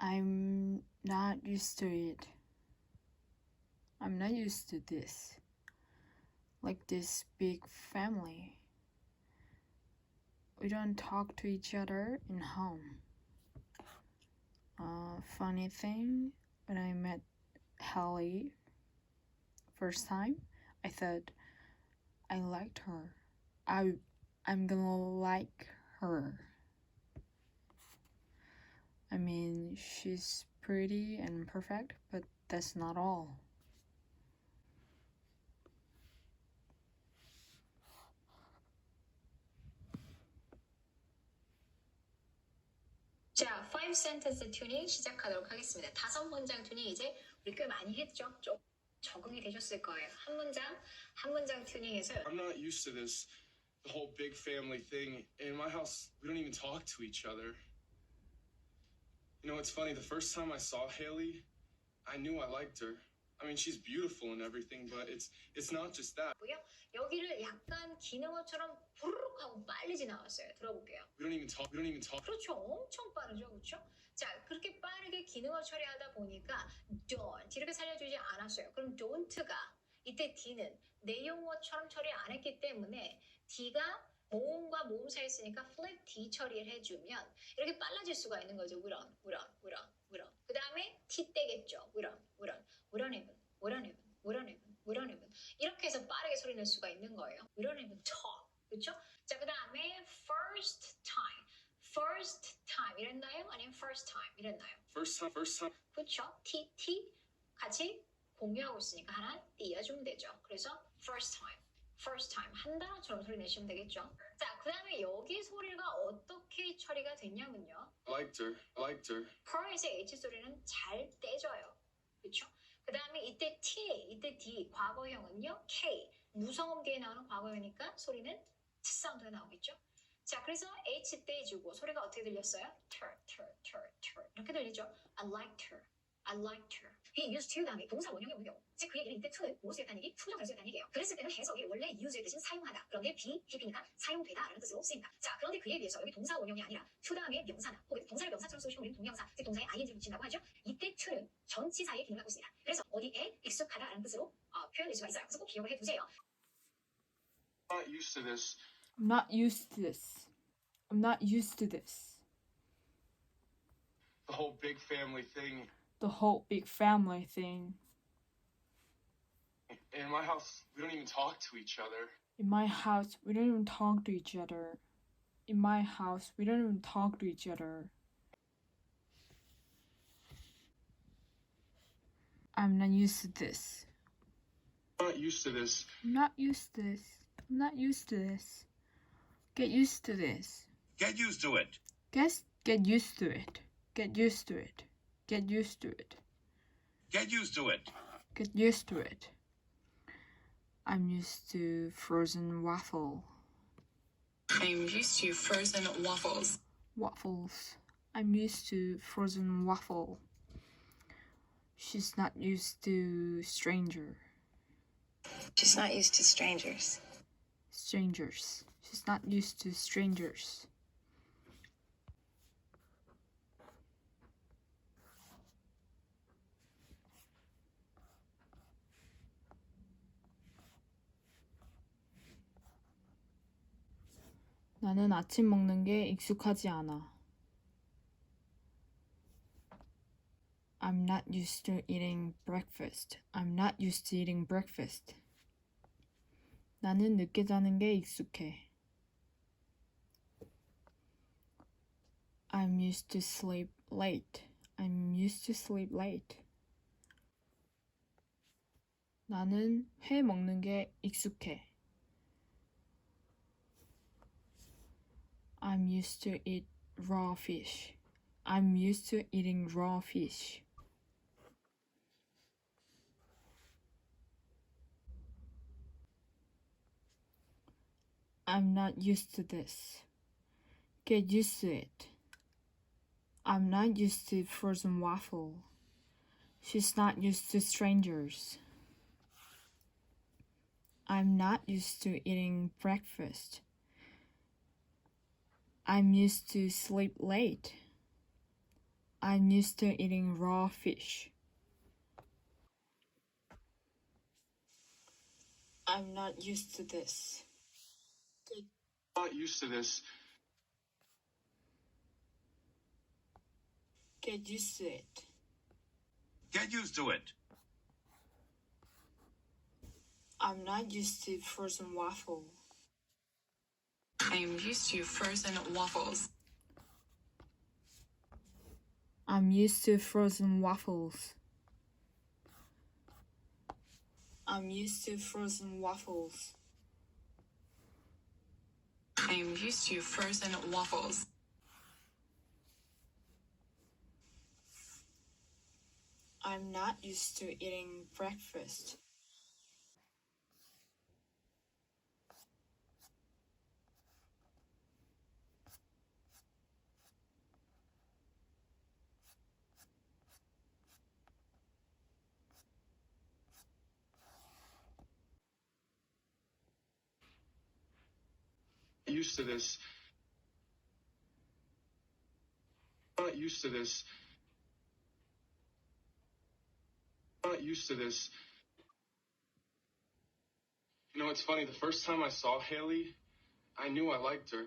I'm not used to it. I'm not used to this. Like this big family. We don't talk to each other in home. Funny thing, when I met Hallie first time, I thought I liked her. I'm gonna like her. I mean, she's pretty and perfect, but that's not all. 자, 5 sentence tuning 시작하도록 하겠습니다. 5문장 tuning 이제 우리 꽤 많이 했죠? 좀 적응이 되셨을 거예요. 한 문장 tunings에서 I'm not used to this, the whole big family thing. In my house, we don't even talk to each other. You know, it's funny, the first time I saw Haley, I knew I liked her. I mean, she's beautiful and everything, but it's not just that. 여기를 약간 기능어처럼 부르륵 하고 빨리 지나갔어요. 들어볼게요. We don't even talk. 그렇죠. 엄청 빠르죠. 그렇죠? 자, 그렇게 빠르게 기능어 처리하다 보니까 don't 이렇게 살려주지 않았어요. 그럼 don't가 이때 D는 내용어처럼 처리 안 했기 때문에 D가 모음과 모음 사이에 있으니까 flat D 처리를 해주면 이렇게 빨라질 수가 있는 거죠. 우런. 그 다음에 T 떼겠죠. 우런 이렇게 해서 빠르게 소리 낼 수가 있는 거예요. 우런 even talk. 그렇죠? 자, 그 다음에 first time 이랬나요? 아니면 first time 이랬나요? First time. 그렇죠? T 같이 공유하고 있으니까 하나 띄워주면 되죠. 그래서 first time 한 단어처럼 소리 내시면 되겠죠. 자, 그 다음에 여기 소리가 어떻게 처리가 됐냐면요. Liked her. her에서 H 소리는 잘 떼져요. 그렇죠? 그 다음에 이때 D 과거형은요. K 무성음 뒤에 나오는 과거형이니까 소리는 T 사운드가 나오겠죠. 자, 그래서 H 떼주고 소리가 어떻게 들렸어요? tur 이렇게 들리죠. I liked her. He used to 다음에 동사 원형의 운용. 즉 그 얘기는 이때 to는 무엇을 했다는 얘기? 수동사를 쓰였다는 얘기예요. 그랬을 때는 해석이 원래 use의 뜻인 사용하다. 그런데 be, have니까 사용되다라는 뜻으로 쓰입니다. 자, 그런데 그에 비해서 여기 동사 원형이 아니라 to 다음에 명사나 혹은 동사를 명사처럼 쓰시면 우리는 동명사, 즉 동사에 ing를 붙인다고 하죠. 이때 to는 전치사의 기능을 갖고 있습니다. 그래서 어디에 익숙하다라는 뜻으로 표현될 수가 있어요. 그래서 꼭 기억을 해두세요. I'm not used to this. I'm not used to this. The whole big family thing. In my house, we don't even talk to each other. I'm not used to this. I'm not used to this. Get used to this. Get used to it. Get used to it. Get used to it. Get used to it. I'm used to frozen waffle. I'm used to frozen waffles. I'm used to frozen waffle. She's not used to stranger. She's not used to strangers. She's not used to strangers. 나는 아침 먹는 게 익숙하지 않아. I'm not used to eating breakfast. 나는 늦게 자는 게 익숙해. I'm used to sleep late. 나는 회 먹는 게 익숙해. I'm used to eat raw fish. I'm used to eating raw fish. I'm not used to this. Get used to it. I'm not used to frozen waffle. She's not used to strangers. I'm not used to eating breakfast. I'm used to sleep late. I'm used to eating raw fish. I'm not used to this. Not used to this. Get used to it. Get used to it. I'm not used to frozen waffle. I'm used to frozen waffles. I'm used to frozen waffles. I'm used to frozen waffles. I'm used to frozen waffles. I'm not used to eating breakfast. Used to this. Not used to this. Not used to this. You know, it's funny. The first time I saw Haley, I knew I liked her.